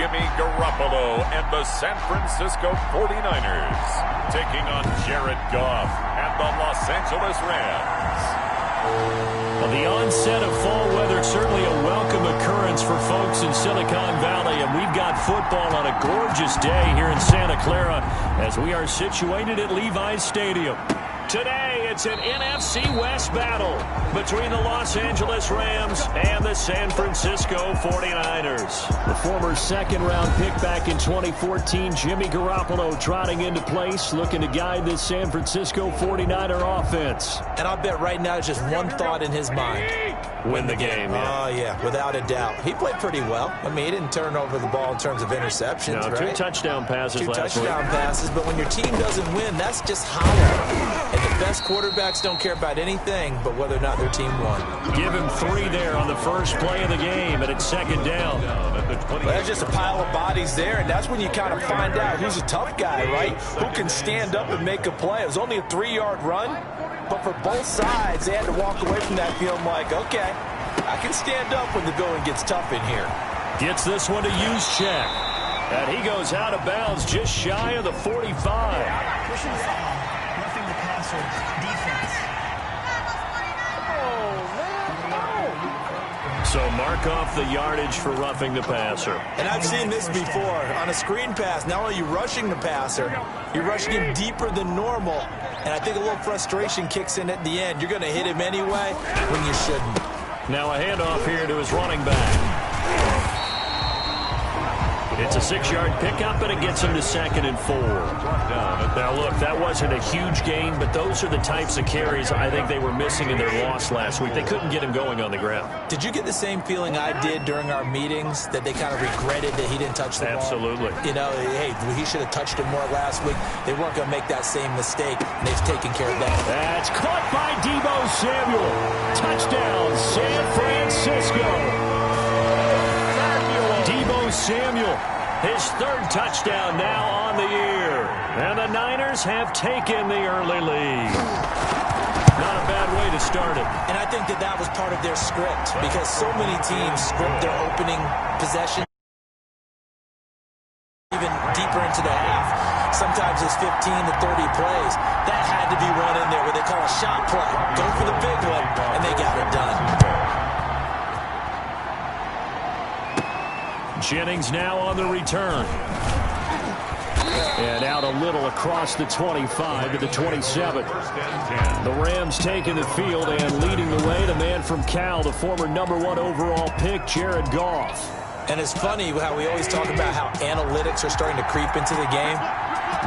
Jimmy Garoppolo and the San Francisco 49ers taking on Jared Goff and the Los Angeles Rams. Well, the onset of fall weather is certainly a welcome occurrence for folks in Silicon Valley, and we've got football on a gorgeous day here in Santa Clara as we are situated at Levi's Stadium. Today, it's an NFC West battle between the Los Angeles Rams and the San Francisco 49ers. The former second-round pick back in 2014, Jimmy Garoppolo, trotting into place, looking to guide this San Francisco 49er offense. And I'll bet right now just one thought in his mind. Win the game, yeah. Oh, yeah, without a doubt. He played pretty well. I mean, he didn't turn over the ball in terms of interceptions, no, right? 2 touchdown passes last week. 2 touchdown passes, but when your team doesn't win, that's just hollow. And the best quarterbacks don't care about anything but whether or not their team won. Give him 3 there on the first play of the game, and it's second down. Well, there's just a pile of bodies there, and that's when you kind of find out who's a tough guy, right? Who can stand up and make a play. It was only a 3-yard run, but for both sides, they had to walk away from that feeling like, okay, I can stand up when the going gets tough in here. Gets this one to Juszczyk. And he goes out of bounds just shy of the 45. Pushing the foul, roughing the passer, defense. So mark off the yardage for roughing the passer. And I've seen this before. On a screen pass, not only are you rushing the passer, you're rushing him deeper than normal. And I think a little frustration kicks in at the end. You're going to hit him anyway when you shouldn't. Now a handoff here to his running back. It's a 6-yard pickup, and it gets him to 2nd and 4. Now, look, that wasn't a huge gain, but those are the types of carries I think they were missing in their loss last week. They couldn't get him going on the ground. Did you get the same feeling I did during our meetings, that they kind of regretted that he didn't touch the ball? Absolutely. You know, hey, he should have touched it more last week. They weren't going to make that same mistake, and they've taken care of that. That's caught by Deebo Samuel. Touchdown, San Francisco. Deebo Samuel, his 3rd touchdown now on the year. And the Niners have taken the early lead. Not a bad way to start it. And I think that was part of their script, because so many teams script their opening possession even deeper into the half. Sometimes it's 15 to 30 plays. That had to be one in there where they call a shot play. Go for the big one, and they got it done. Jennings now on the return. And out a little across the 25 to the 27. The Rams taking the field and leading the way. The man from Cal, the former #1 overall pick, Jared Goff. And it's funny how we always talk about how analytics are starting to creep into the game.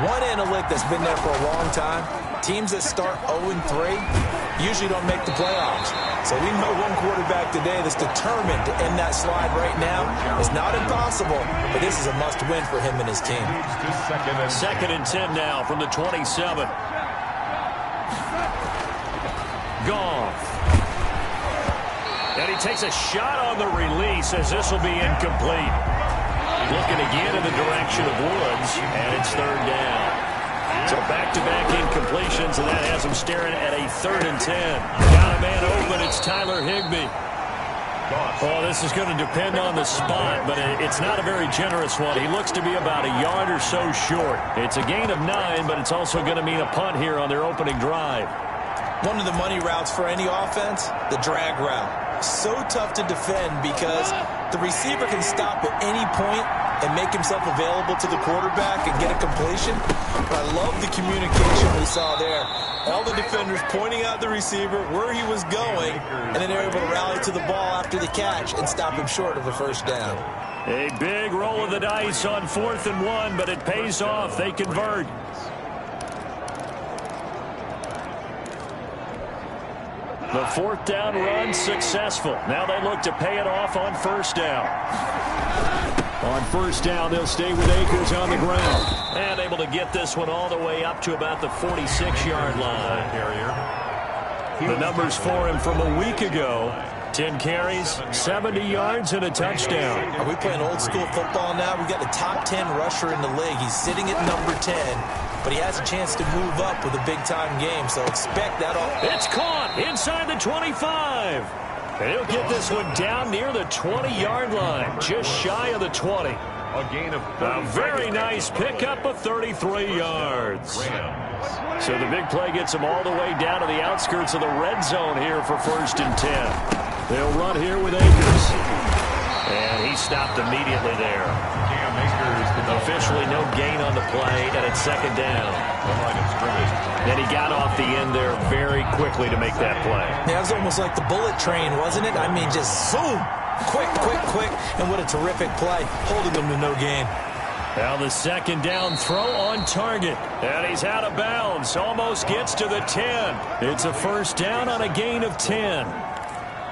One analytic that's been there for a long time, teams that start 0-3 usually don't make the playoffs. So we know one quarterback today that's determined to end that slide right now. It's not impossible, but this is a must-win for him and his team. 2nd and 10 now from the 27. Goff. And he takes a shot on the release as this will be incomplete. Looking again in the direction of Woods, and it's 3rd down. So back-to-back incompletions, and that has him staring at a 3rd and 10. Got a man open. It's Tyler Higbee. Well, this is going to depend on the spot, but it's not a very generous one. He looks to be about a yard or so short. It's a gain of 9, but it's also going to mean a punt here on their opening drive. One of the money routes for any offense, the drag route. So tough to defend because the receiver can stop at any point and make himself available to the quarterback and get a completion. But I love the communication we saw there. All the defenders pointing out the receiver, where he was going, and then they're able to rally to the ball after the catch and stop him short of a 1st down. A big roll of the dice on 4th and 1, but it pays off. They convert. The 4th down run successful. Now they look to pay it off on 1st down. On 1st down, they'll stay with Akers on the ground. And able to get this one all the way up to about the 46-yard line. The numbers for him from a week ago. 10 carries, 70 yards, and a touchdown. Are we playing old school football now? We've got the top 10 rusher in the league. He's sitting at number 10, but he has a chance to move up with a big-time game, so expect that. It's caught inside the 25. And he'll get this one down near the 20-yard line, just shy of the 20. A gain of A very nice pickup of 33 yards. So the big play gets them all the way down to the outskirts of the red zone here for 1st and 10. They'll run here with Akers. And he stopped immediately there. Officially no gain on the play, and it's 2nd down. Then he got off the end there very quickly to make that play. Yeah, it was almost like the bullet train, wasn't it? I mean, just zoom. Quick, quick, quick. And what a terrific play, holding them to no gain. Now the 2nd down throw on target. And he's out of bounds. Almost gets to the 10. It's a 1st down on a gain of 10.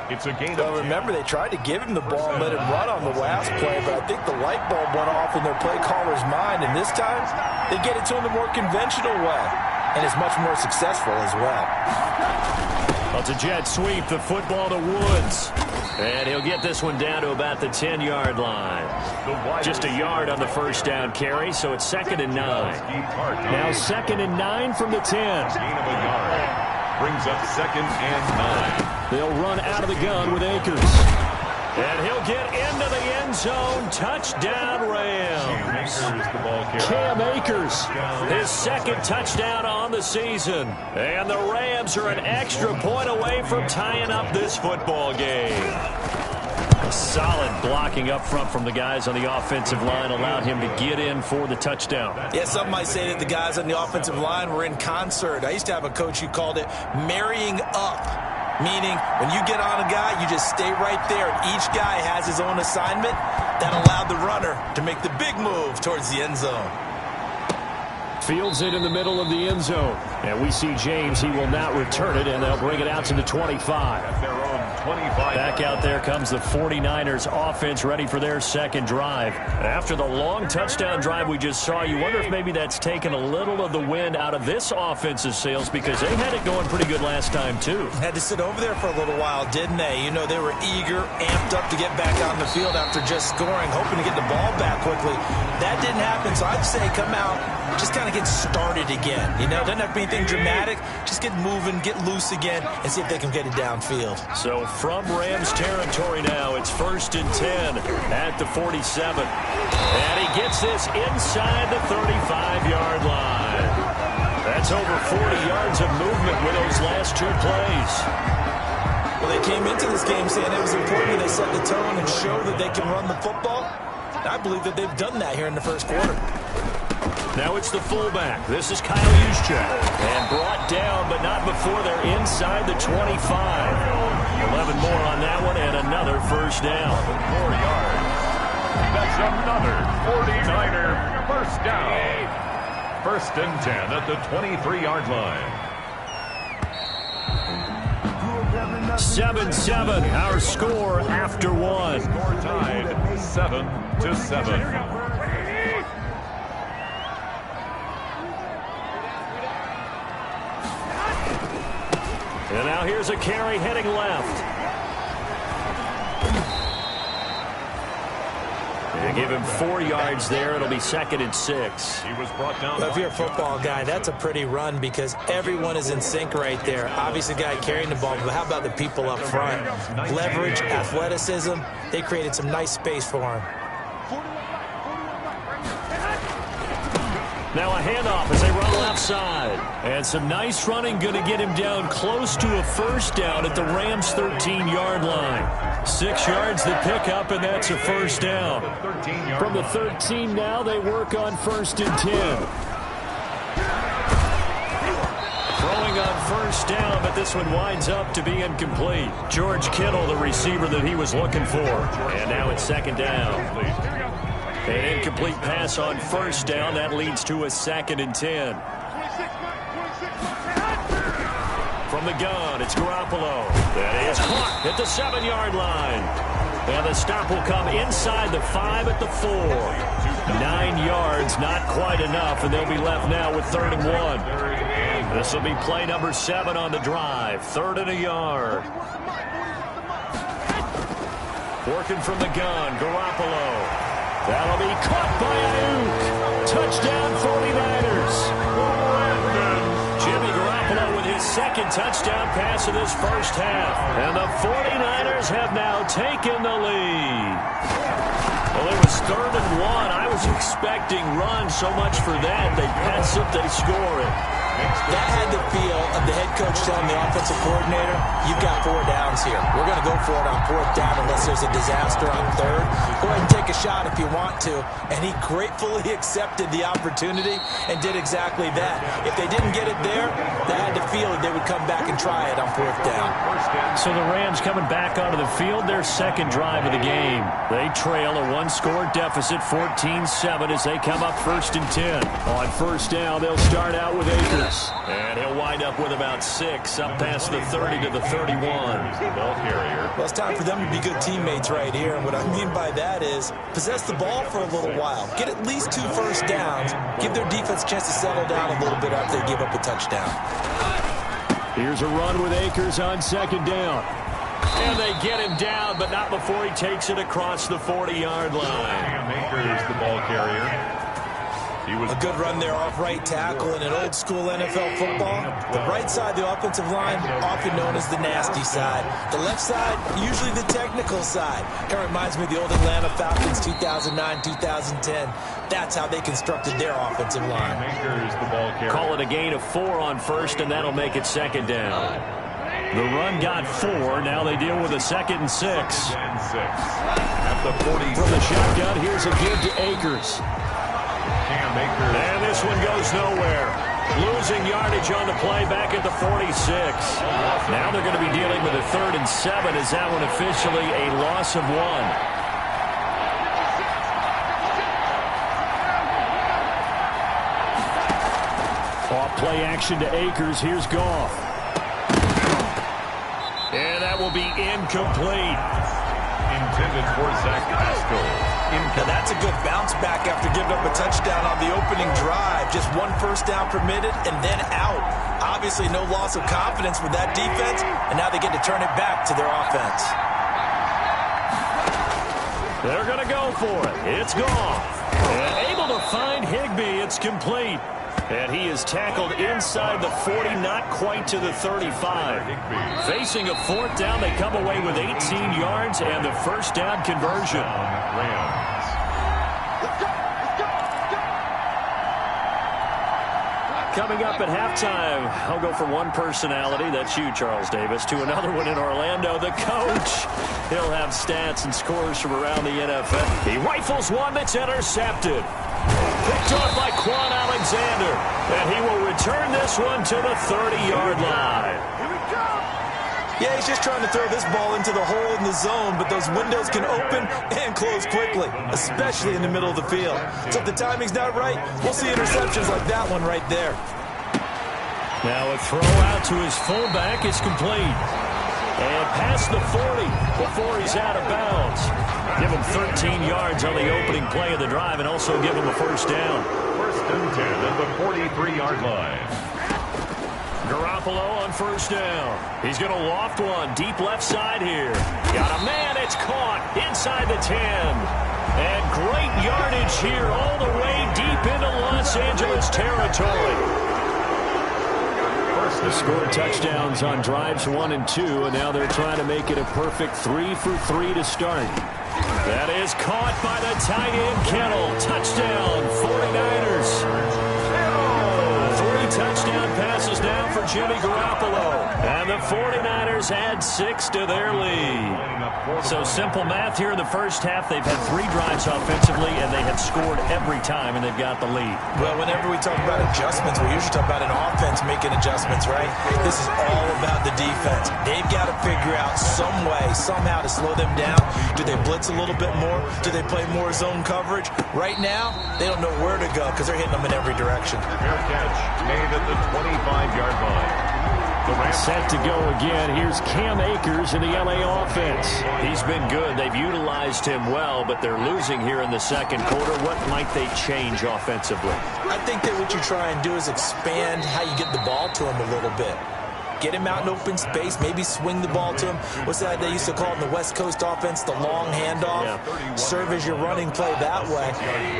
It's a gain Well, of remember, they tried to give him the ball and let him run on the last play, but I think the light bulb went off in their play caller's mind, and this time they get it to him the more conventional way, and it's much more successful as well. Well, it's a jet sweep, the football to Woods. And he'll get this one down to about the 10-yard line. Just a yard on the 1st down carry, so it's 2nd and 9. Now 2nd and 9 from the 10. Gain of a yard. Brings up 2nd and 9. They'll run out of the gun with Akers. And he'll get into the end zone. Touchdown, Rams. Cam Akers, his 2nd touchdown on the season. And the Rams are an extra point away from tying up this football game. Solid blocking up front from the guys on the offensive line allowed him to get in for the touchdown. Yeah, some might say that the guys on the offensive line were in concert. I used to have a coach who called it marrying up, meaning when you get on a guy, you just stay right there. Each guy has his own assignment that allowed the runner to make the big move towards the end zone. Fields it in the middle of the end zone. And we see James. He will not return it, and they'll bring it out to the 25. At their own 25. Back out there comes the 49ers offense ready for their 2nd drive. After the long touchdown drive we just saw, you wonder if maybe that's taken a little of the wind out of this offense's sails because they had it going pretty good last time, too. Had to sit over there for a little while, didn't they? You know, they were eager, amped up to get back on the field after just scoring, hoping to get the ball back quickly. That didn't happen, so I'd say come out, just kind of get started again. You know, doesn't have to be anything dramatic. Just get moving, get loose again, and see if they can get it downfield. So from Rams territory now, it's 1st and 10 at the 47. And he gets this inside the 35-yard line. That's over 40 yards of movement with those last 2 plays. Well, they came into this game saying it was important that they set the tone and show that they can run the football. And I believe that they've done that here in the 1st quarter. Now it's the fullback. This is Kyle Juszczyk. And brought down, but not before they're inside the 25. 11 more on that one, and another 1st down. 4 yards. That's another 49er 1st down. 1st and 10 at the 23-yard line. 7-7, our score after 1. Score tied 7-7. And now here's a carry heading left. They give him 4 yards there. It'll be 2nd and 6. He was brought down. Well, if you're a football guy, that's a pretty run because everyone is in sync right there. Obviously, the guy carrying the ball, but how about the people up front? Leverage, athleticism. They created some nice space for him. Now a handoff as they run left side. And some nice running, going to get him down close to a 1st down at the Rams' 13-yard line. 6 yards the pickup, and that's a 1st down. From the 13 now, they work on 1st and 10. Throwing on 1st down, but this one winds up to be incomplete. George Kittle, the receiver that he was looking for. And now it's 2nd down. An incomplete pass on 1st down. That leads to a 2nd and 10. From the gun, it's Garoppolo. That is caught at the 7-yard line. And the stop will come inside the 5 at the 4. 9 yards, not quite enough, and they'll be left now with 3rd and 1. This will be play number 7 on the drive. 3rd and a yard. Working from the gun, Garoppolo. That'll be caught by Ayuk. Touchdown 49ers. Jimmy Garoppolo with his 2nd touchdown pass of this 1st half. And the 49ers have now taken the lead. Well, it was 3rd and 1. I was expecting run, so much for that. They pass it, they score it. That had the feel of the head coach telling the offensive coordinator, you've got 4 downs here. We're going to go for it on 4th down unless there's a disaster on 3rd. Go ahead and take a shot if you want to. And he gratefully accepted the opportunity and did exactly that. If they didn't get it there, they had the feel that they would come back and try it on 4th down. So the Rams coming back onto the field, their second drive of the game. They trail a 1-score deficit, 14-7, as they come up 1st and 10. On 1st down, they'll start out with Akers. And he'll wind up with about 6, up past the 30 to the 31. Ball carrier. Well, it's time for them to be good teammates right here. And what I mean by that is possess the ball for a little while. Get at least 2 first downs. Give their defense a chance to settle down a little bit after they give up a touchdown. Here's a run with Akers on 2nd down. And they get him down, but not before he takes it across the 40-yard line. Akers, the ball carrier. A good run there off right tackle in an old-school NFL football. The right side, the offensive line, often known as the nasty side. The left side, usually the technical side. Kind of reminds me of the old Atlanta Falcons 2009, 2010. That's how they constructed their offensive line. Call it a gain of 4 on 1st, and that'll make it 2nd down. The run got 4. Now they deal with a 2nd and 6. At the 40. From the shotgun, here's a give to Akers. And this one goes nowhere. Losing yardage on the play back at the 46. Now they're going to be dealing with a 3rd and 7. Is that one officially a loss of 1? Off play action to Akers. Here's Goff. And that will be incomplete. Intended for Zach Pascal. Now that's a good bounce back after giving up a touchdown on the opening drive. Just 1 first down permitted and then out. Obviously no loss of confidence with that defense, and now they get to turn it back to their offense. They're going to go for it. It's Goff. And able to find Higbee. It's complete. And he is tackled inside the 40, not quite to the 35. Facing a 4th down, they come away with 18 yards and the 1st down conversion. Coming up at halftime, I'll go from one personality, that's you, Charles Davis, to another one in Orlando, the coach. He'll have stats and scores from around the NFL. He rifles one that's intercepted. Picked off by Quan Alexander. And he will return this one to the 30-yard line. Yeah, he's just trying to throw this ball into the hole in the zone, but those windows can open and close quickly, especially in the middle of the field. So if the timing's not right, we'll see interceptions like that one right there. Now a throw out to his fullback is complete. And past the 40 before he's out of bounds. Give him 13 yards on the opening play of the drive and also give him a 1st down. 1st and 10 at the 43-yard line. Garoppolo on 1st down. He's going to loft one deep left side here. Got a man. It's caught inside the 10. And great yardage here all the way deep into Los Angeles territory. They scored touchdowns on drives 1 and 2, and now they're trying to make it a perfect 3 for 3 to start. That is caught by the tight end Kittle. Touchdown, 49ers. 3 touchdown passes now for Jimmy Garoppolo. And the 49ers add 6 to their lead. So simple math here in the first half. They've had 3 drives offensively, and they have scored every time, and they've got the lead. Well, whenever we talk about adjustments, we usually talk about an offense making adjustments, right? This is all about the defense. They've got to figure out some way, somehow to slow them down. Do they blitz a little bit more? Do they play more zone coverage? Right now, they don't know where to go because they're hitting them in every direction. Fair catch made at the 25-yard line. Set to go again. Here's Cam Akers in the LA offense. He's been good. They've utilized him well, but they're losing here in the second quarter. What might they change offensively? I think that what you try and do is expand how you get the ball to him a little bit. Get him out in open space, maybe swing the ball to him. What's that they used to call in the West Coast offense, the long handoff? Yeah. Serve as your running play that way,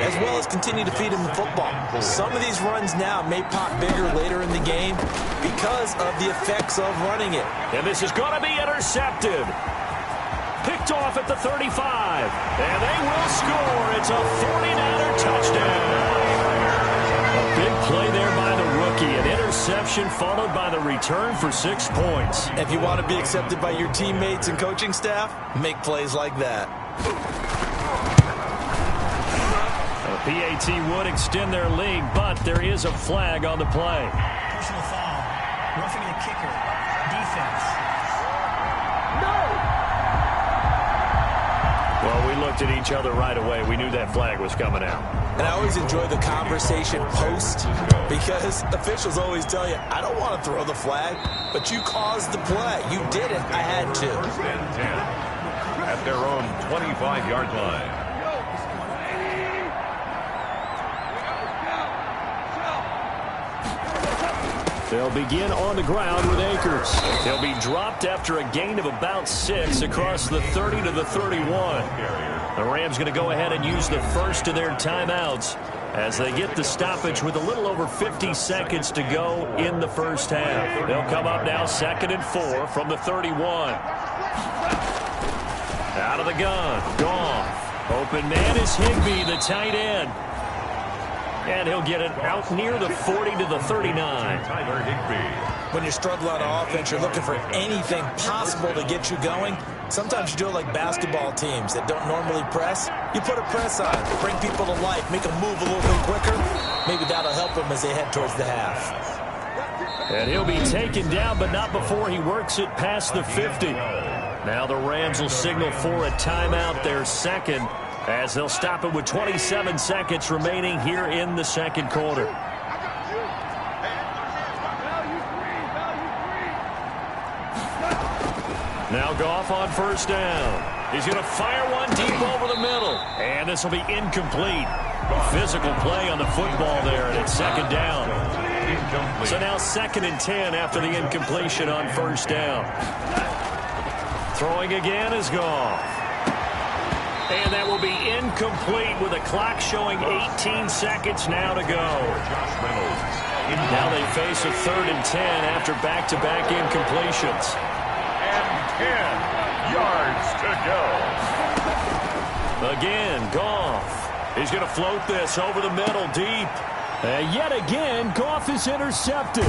as well as continue to feed him the football. Some of these runs now may pop bigger later in the game because of the effects of running it. And this is going to be intercepted. picked off at the 35. And they will score. It's a 49er touchdown. A big play there by the rookie. An interception followed by the return for 6 points. If you want to be accepted by your teammates and coaching staff, make plays like that. The PAT would extend their lead, but there is a flag on the play. Personal foul. Roughing the kicker. Defense. Well, we looked at each other right away. We knew that flag was coming out. And I always enjoy the conversation post because officials always tell you, I don't want to throw the flag, but you caused the play. You did it. I had to. First and 10 at their own 25-yard line. They'll begin on the ground with Akers. They'll be dropped after a gain of about 6 across the 30 to the 31. The Rams going to go ahead and use the first of their timeouts as they get the stoppage with a little over 50 seconds to go in the first half. They'll come up now 2nd and 4 from the 31. Out of the gun. Goff. Open man is Higbee, the tight end. And he'll get it out near the 40 to the 39. Tyler Higbee. When you're struggling on offense, you're looking for anything possible to get you going. Sometimes you do it like basketball teams that don't normally press. You put a press on, bring people to life, make them move a little bit quicker. Maybe that'll help them as they head towards the half. And he'll be taken down, but not before he works it past the 50. Now the Rams will signal for a timeout, their second, as they'll stop it with 27 seconds remaining here in the second quarter. Now Goff on first down. He's going to fire one deep over the middle. And this will be incomplete. Physical play on the football there, and it's second down. So now 2nd and 10 after the incompletion on first down. Throwing again is Goff. And that will be incomplete with a clock showing 18 seconds now to go. Now they face a 3rd and 10 after back-to-back incompletions. And 10 yards to go. Again, Goff. He's going to float this over the middle deep. And yet again, Goff is intercepted.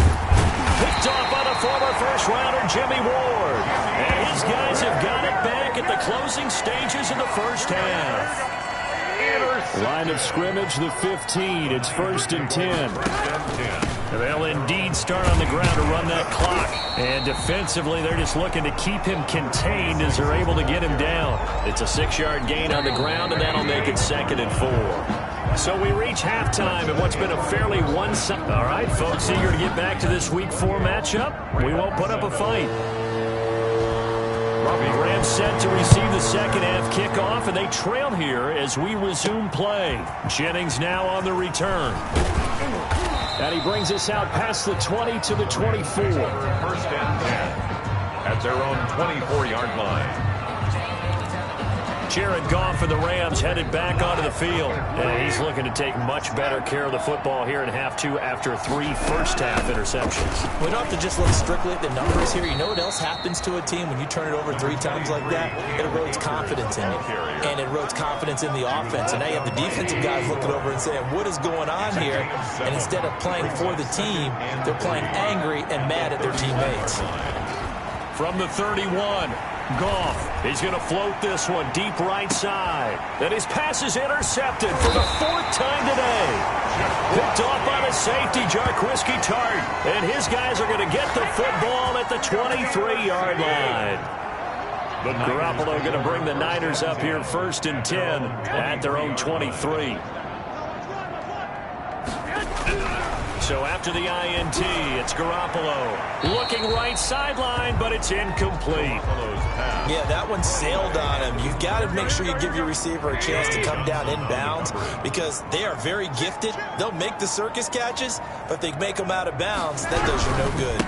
Picked off by the former first-rounder Jimmy Ward. And his guys have got it back at the closing stages of the first half. Line of scrimmage, the 15. It's 1st and 10. They'll indeed start on the ground to run that clock. And defensively, they're just looking to keep him contained as they're able to get him down. It's a 6-yard gain on the ground, and that'll make it 2nd and 4. So we reach halftime in what's been a fairly one-sided. All right, folks, eager to get back to this Week 4 matchup. We won't put up a fight. Rams set to receive the second half kickoff, and they trail here as we resume play. Jennings now on the return. And he brings us out past the 20 to the 24. 1st and 10 at their own 24-yard line. Jared Goff and the Rams headed back onto the field. And he's looking to take much better care of the football here in half 2 after 3 first-half interceptions. We don't have to just look strictly at the numbers here. You know what else happens to a team when you turn it over 3 times like that? It erodes confidence in you. And it erodes confidence in the offense. And now you have the defensive guys looking over and saying, what is going on here? And instead of playing for the team, they're playing angry and mad at their teammates. From the 31. Goff, he's going to float this one deep right side. Then his pass is intercepted for the 4th time today. Picked off by the safety, Jarquiski Tart. And his guys are going to get the football at the 23-yard line. Garoppolo going to bring the Niners up here 1st and 10 at their own 23. So after the INT, it's Garoppolo. Looking right sideline, but it's incomplete. Yeah, that one sailed on him. You've got to make sure you give your receiver a chance to come down inbounds because they are very gifted. They'll make the circus catches, but they make them out of bounds. That does you no good.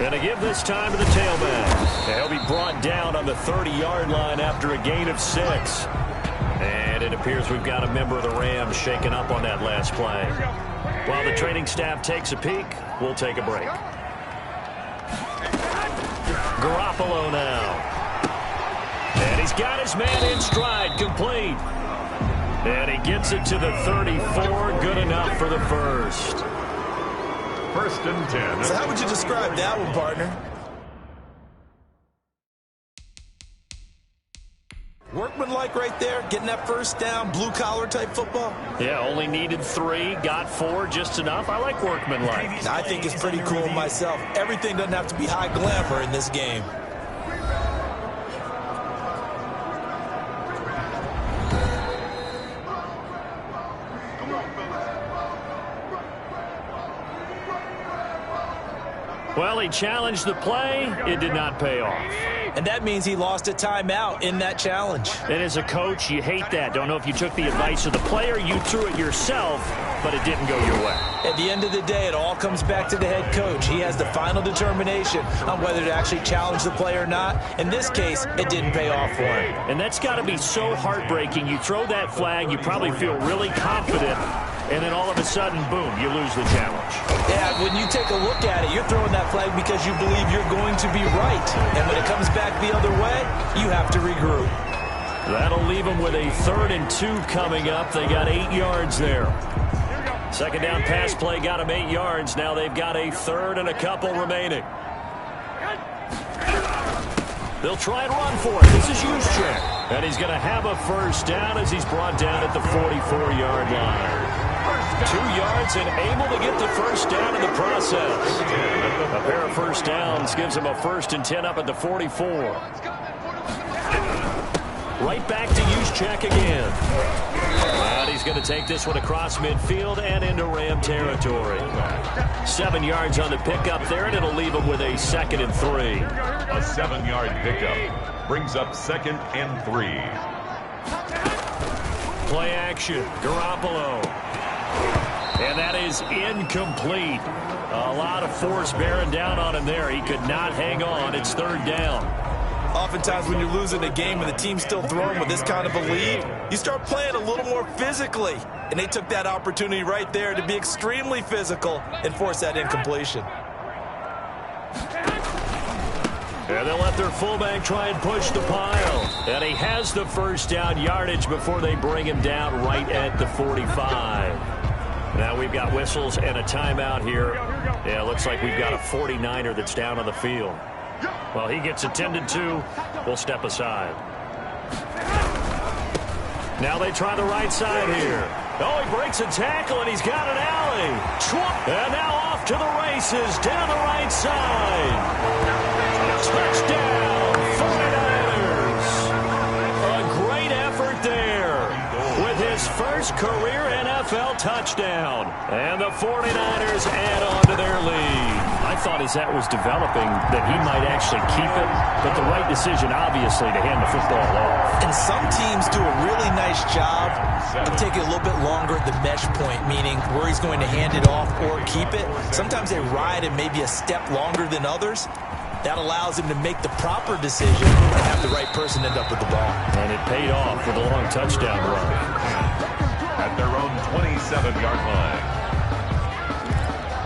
Going to give this time to the tailback. He'll be brought down on the 30-yard line after a gain of 6. And it appears we've got a member of the Rams shaken up on that last play. While the training staff takes a peek, we'll take a break. Garoppolo now. And he's got his man in stride, complete. And he gets it to the 34, good enough for the first. 1st and 10. So how would you describe that one, partner? Workmanlike right there, getting that first down, blue-collar type football. Yeah, only needed 3, got 4, just enough. I like workmanlike. I think it's pretty cool myself. Everything doesn't have to be high glamour in this game. Well, he challenged the play. It did not pay off. And that means he lost a timeout in that challenge. And as a coach, you hate that. Don't know if you took the advice of the player, you threw it yourself, but it didn't go your way. At the end of the day, it all comes back to the head coach. He has the final determination on whether to actually challenge the play or not. In this case, it didn't pay off for him. And that's got to be so heartbreaking. You throw that flag, you probably feel really confident, and then all of a sudden, boom, you lose the challenge. Yeah, when you take a look at it, you're throwing that flag because you believe you're going to be right. And when it comes back the other way, you have to regroup. That'll leave them with a 3rd and 2 coming up. They got 8 yards there. Second down pass play got them 8 yards. Now they've got a 3rd and a couple remaining. They'll try and run for it. This is Juszczyk. And he's going to have a first down as he's brought down at the 44-yard line. 2 yards and able to get the first down in the process. A pair of first downs gives him a 1st and 10 up at the 44. Right back to Juszczyk again. And he's going to take this one across midfield and into Ram territory. 7 yards on the pickup there, and it'll leave him with a 2nd and 3. A 7-yard pickup brings up 2nd and 3. Play action, Garoppolo. And that is incomplete. A lot of force bearing down on him there. He could not hang on. It's 3rd down. Oftentimes when you're losing a game and the team's still throwing with this kind of a lead, you start playing a little more physically. And they took that opportunity right there to be extremely physical and force that incompletion. And they'll let their fullback try and push the pile. And he has the first down yardage before they bring him down right at the 45. Now we've got whistles and a timeout here. Yeah, looks like we've got a 49er that's down on the field. Well, he gets attended to. We'll step aside. Now they try the right side here. Oh, he breaks a tackle, and he's got an alley. And now off to the races down the right side. Touchdown, 49ers. A great effort there with his first career NFL touchdown. And the 49ers add on to their lead. I thought as that was developing that he might actually keep it, but the right decision, obviously, to hand the football off. And some teams do a really nice job of taking a little bit longer at the mesh point, meaning where he's going to hand it off or keep it. Sometimes they ride it maybe a step longer than others. That allows him to make the proper decision and have the right person end up with the ball. And it paid off with a long touchdown run. At their own 27-yard line.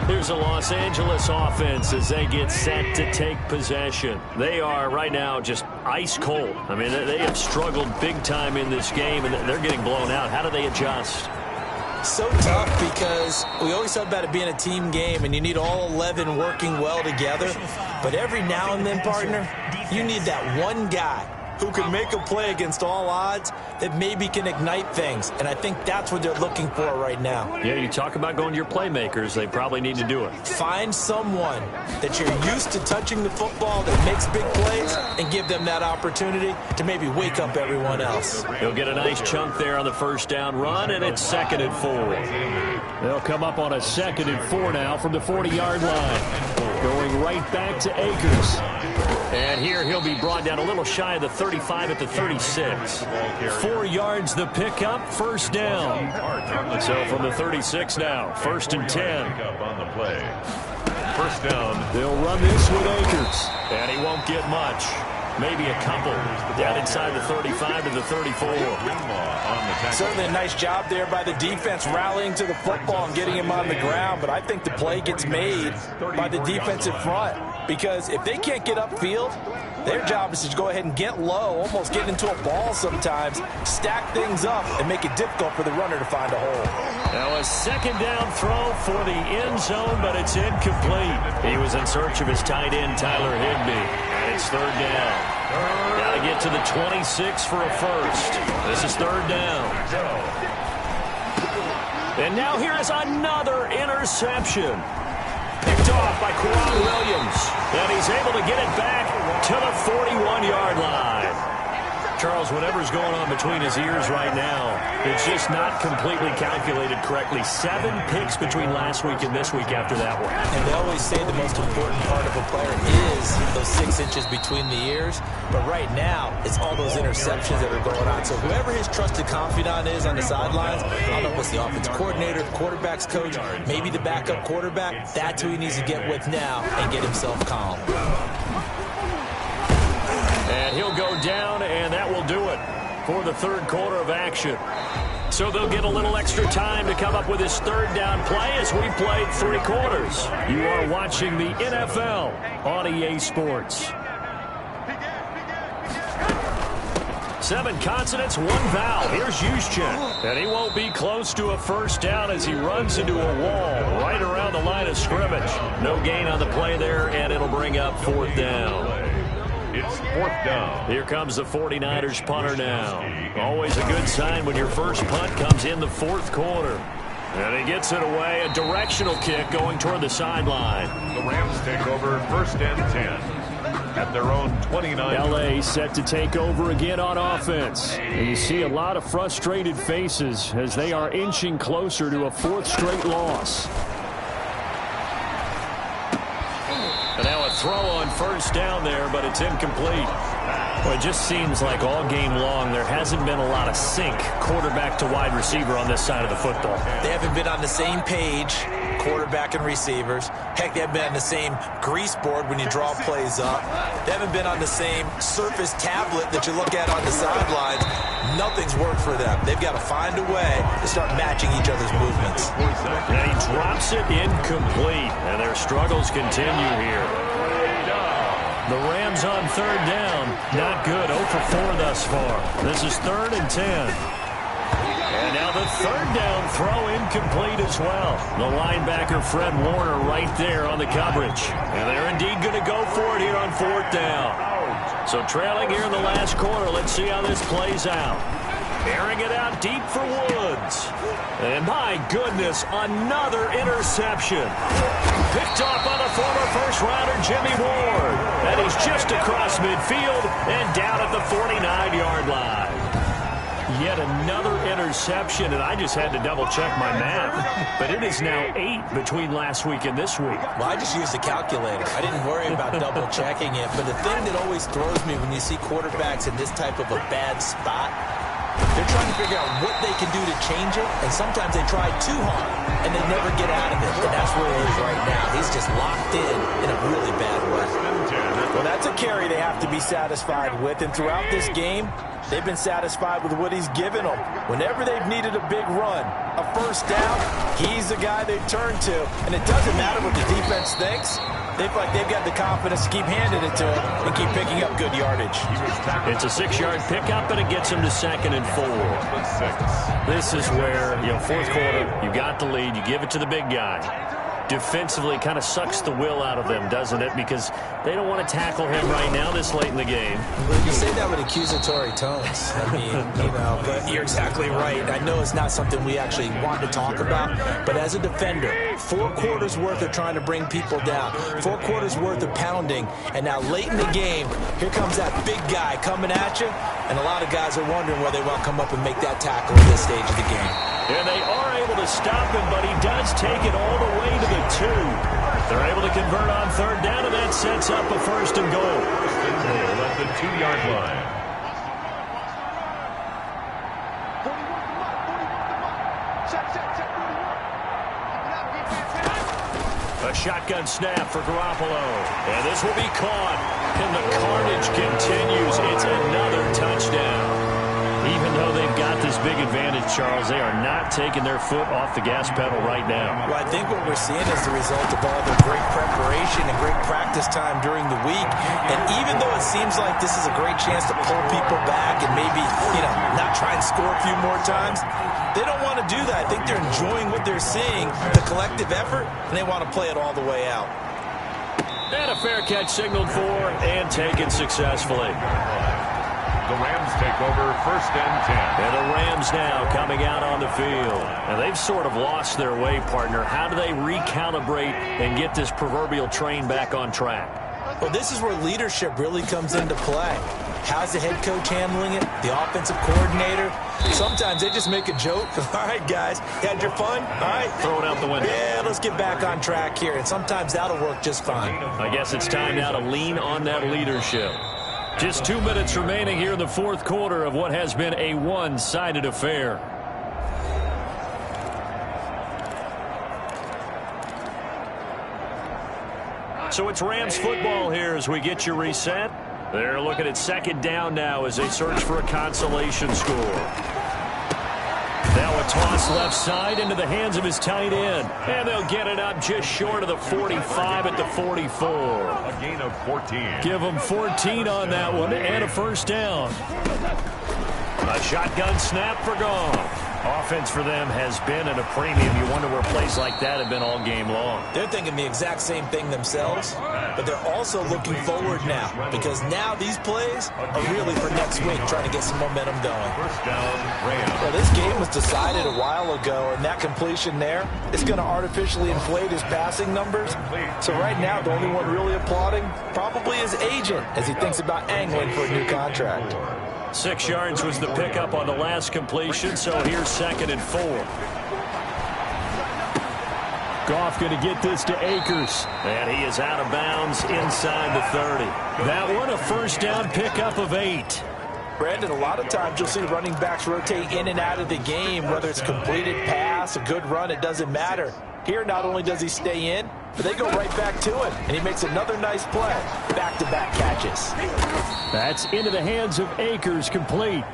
Here's a Los Angeles offense as they get set to take possession. They are right now just ice cold. I mean, they have struggled big time in this game, and they're getting blown out. How do they adjust? So tough because we always talk about it being a team game, and you need all 11 working well together. But every now and then, partner, you need that one guy who can make a play against all odds that maybe can ignite things. And I think that's what they're looking for right now. Yeah, you talk about going to your playmakers. They probably need to do it. Find someone that you're used to touching the football that makes big plays and give them that opportunity to maybe wake up everyone else. He'll get a nice chunk there on the first down run, and it's 2nd and 4. They'll come up on a 2nd and 4 now from the 40-yard line. Going right back to Akers. And here he'll be brought down a little shy of the 35 at the 36. 4 yards the pickup, first down. So from the 36 now, 1st and 10. First down. They'll run this with Akers. And he won't get much. Maybe a couple. Down inside the 35 to the 34. Certainly a nice job there by the defense rallying to the football and getting him on the ground. But I think the play gets made by the defensive front. because if they can't get upfield, their job is to go ahead and get low, almost get into a ball sometimes, stack things up, and make it difficult for the runner to find a hole. Now a second down throw for the end zone, but it's incomplete. He was in search of his tight end, Tyler Higbee, and it's third down. Got to get to the 26 for a first. This is third down. And now here is another interception. Picked off by Quran Williams. And he's able to get it back to the 41-yard line. Charles, whatever's going on between his ears right now, it's just not completely calculated correctly. 7 picks between last week and this week after that one. And they always say the most important part of a player is those 6 inches between the ears. But right now, it's all those interceptions that are going on. So whoever his trusted confidant is on the sidelines, I don't know if it's the offense coordinator, the quarterback's coach, maybe the backup quarterback, that's who he needs to get with now and get himself calm. And he'll go down, and that will do it for the third quarter of action. So they'll get a little extra time to come up with his third down play as we played 3 quarters. You are watching the NFL on EA Sports. 7 consonants, 1 vowel. Here's Juszczyk. And he won't be close to a first down as he runs into a wall right around the line of scrimmage. No gain on the play there, and it'll bring up 4th down. It's 4th down. Here comes the 49ers punter now. Always a good sign when your first punt comes in the 4th quarter. And he gets it away. A directional kick going toward the sideline. The Rams take over 1st and 10 at their own 29. LA set to take over again on offense. And you see a lot of frustrated faces as they are inching closer to a 4th straight loss. And now a throw on first down there, but it's incomplete. Well, it just seems like all game long there hasn't been a lot of sync quarterback to wide receiver on this side of the football. They haven't been on the same page, quarterback and receivers. Heck, they haven't been on the same grease board when you draw plays up. They haven't been on the same surface tablet that you look at on the sidelines. Nothing's worked for them. They've got to find a way to start matching each other's movements. And he drops it incomplete, and their struggles continue here. The Rams on third down. Not good. 0 for 4 thus far. This is 3rd and 10. And now the third down throw incomplete as well. The linebacker, Fred Warner, right there on the coverage. And they're indeed going to go for it here on 4th down. So trailing here in the last quarter. Let's see how this plays out. Airing it out deep for Woods. And my goodness, another interception. Picked off by the former first-rounder Jimmy Ward. And he's just across midfield and down at the 49-yard line. Yet another interception, and I just had to double-check my math. But it is now 8 between last week and this week. Well, I just used a calculator. I didn't worry about double-checking it. But the thing that always throws me when you see quarterbacks in this type of a bad spot, they're trying to figure out what they can do to change it, and sometimes they try too hard, and they never get out of it. And that's where he is right now. He's just locked in a really bad way. Well, that's a carry they have to be satisfied with, and throughout this game, they've been satisfied with what he's given them. Whenever they've needed a big run, a first down, he's the guy they've turned to. And it doesn't matter what the defense thinks. They feel like they've got the confidence to keep handing it to him and keep picking up good yardage. It's a 6-yard pickup, and it gets him to 2nd and 4. This is where, 4th quarter, you got the lead, you give it to the big guy. Defensively, kind of sucks the will out of them, doesn't it? Because they don't want to tackle him right now this late in the game. Well, you say that with accusatory tones. I mean, but you're exactly right. I know it's not something we actually want to talk about, but as a defender, 4 quarters worth of trying to bring people down, 4 quarters worth of pounding, and now late in the game, here comes that big guy coming at you, and a lot of guys are wondering whether they want to come up and make that tackle at this stage of the game. And they are able to stop him, but he does take it all the way to the 2. They're able to convert on third down, and that sets up a 1st and goal. At the 2-yard line. A shotgun snap for Garoppolo. And this will be caught. And the carnage continues. It's another touchdown. Even though they've got this big advantage, Charles. They are not taking their foot off the gas pedal right now. Well, I think what we're seeing is the result of all the great preparation and great practice time during the week. And even though it seems like this is a great chance to pull people back and maybe, not try and score a few more times, they don't want to do that. I think they're enjoying what they're seeing, the collective effort, and they want to play it all the way out. And a fair catch signaled for and taken successfully. The Rams take over 1st and 10. And the Rams now coming out on the field. And they've sort of lost their way, partner. How do they recalibrate and get this proverbial train back on track? Well, this is where leadership really comes into play. How's the head coach handling it? The offensive coordinator? Sometimes they just make a joke. All right, guys, you had your fun? All right. Throw it out the window. Yeah, let's get back on track here. And sometimes that'll work just fine. I guess it's time now to lean on that leadership. Just 2 minutes remaining here in the fourth quarter of what has been a one-sided affair. So it's Rams football here as we get you reset. They're looking at 2nd down now as they search for a consolation score. Now a toss left side into the hands of his tight end. And they'll get it up just short of the 45 at the 44. A gain of 14. Give them 14 on that one and a 1st down. A shotgun snap for Goff. Offense for them has been at a premium. You wonder where plays like that have been all game long. They're thinking the exact same thing themselves, but they're also looking forward now because now these plays are really for next week, trying to get some momentum going. 1st down, Rams. Well, this game was decided a while ago, and that completion there is going to artificially inflate his passing numbers. So right now, the only one really applauding probably his agent as he thinks about angling for a new contract. 6 yards was the pickup on the last completion, so here's 2nd and 4. Goff going to get this to Akers. And he is out of bounds inside the 30. That one, a 1st down pickup of 8. Brandon, a lot of times you'll see running backs rotate in and out of the game, whether it's completed pass, a good run, it doesn't matter. Here, not only does he stay in, but they go right back to him, and he makes another nice play. Back-to-back catches. That's into the hands of Akers, complete.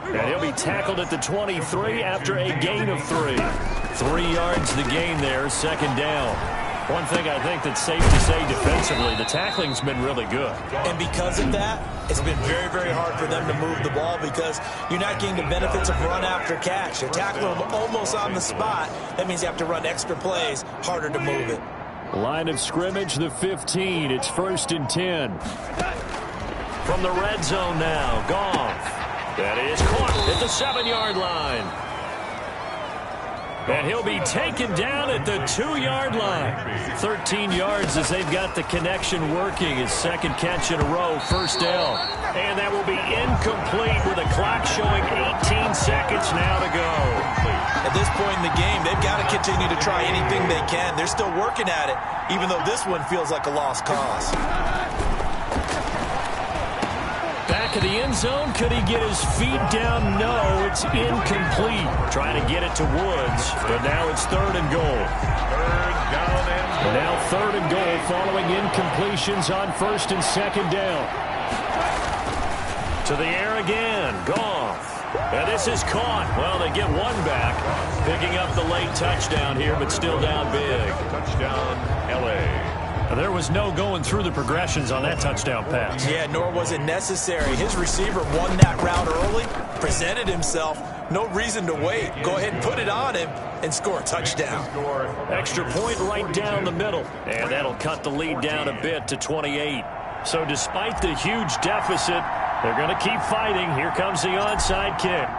And he'll be tackled at the 23 after a gain of 3. 3 yards the gain there, 2nd down. One thing I think that's safe to say defensively, the tackling's been really good. And because of that, it's been very, very hard for them to move the ball because you're not getting the benefits of run after catch. You're tackling them almost on the spot. That means you have to run extra plays, harder to move it. Line of scrimmage, the 15. It's 1st and 10. From the red zone now, Goff. That is caught at the 7-yard line. And he'll be taken down at the 2-yard line. 13 yards as they've got the connection working. His 2nd catch in a row, 1st down. And that will be incomplete with a clock showing 18 seconds now to go. At this point in the game, they've got to continue to try anything they can. They're still working at it, even though this one feels like a lost cause. Back of the end zone. Could he get his feet down? No, it's incomplete. Trying to get it to Woods, but now it's 3rd and goal. 3rd down and Now 3rd and goal following incompletions on 1st and 2nd down. To the air again. Goff. And this is caught. Well, they get one back. Picking up the late touchdown here, but still down big. touchdown, L.A. There was no going through the progressions on that touchdown pass. Yeah, nor was it necessary. His receiver won that route early, presented himself. No reason to wait. Go ahead and put it on him and score a touchdown. Extra point right down the middle. And that'll cut the lead down a bit to 28. So despite the huge deficit, they're going to keep fighting. Here comes the onside kick.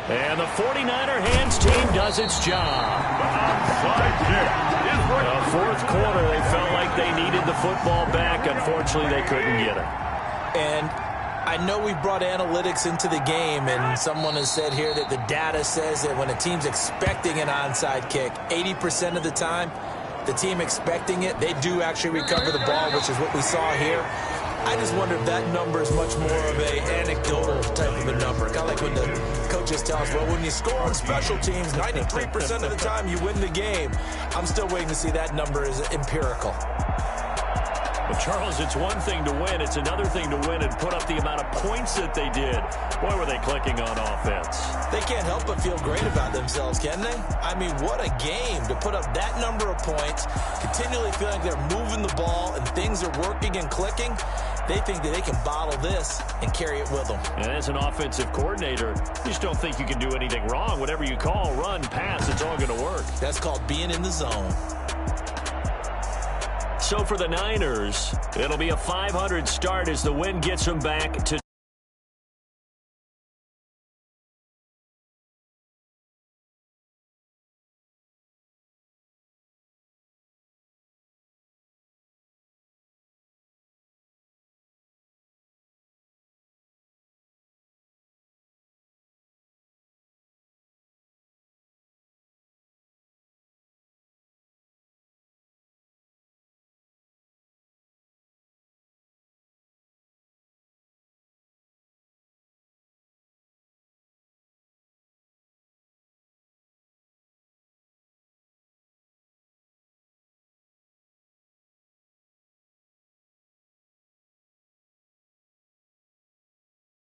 And the 49er hands team does its job. The fourth quarter, they felt like they needed the football back. Unfortunately, they couldn't get it. And I know we brought analytics into the game, and someone has said here that the data says that when a team's expecting an onside kick, 80% of the time, the team expecting it, they do actually recover the ball, which is what we saw here. I just wonder if that number is much more of a anecdotal type of a number. Kind of like when the coaches tell us, well, when you score on special teams, 93% of the time you win the game. I'm still waiting to see that number is empirical. Well, Charles, it's one thing to win. It's another thing to win and put up the amount of points that they did. Boy, were they clicking on offense. They can't help but feel great about themselves, can they? I mean, what a game to put up that number of points, continually feeling like they're moving the ball and things are working and clicking. They think that they can bottle this and carry it with them. And as an offensive coordinator, you just don't think you can do anything wrong. Whatever you call, run, pass, it's all going to work. That's called being in the zone. So for the Niners, it'll be a 500 start as the win gets them back to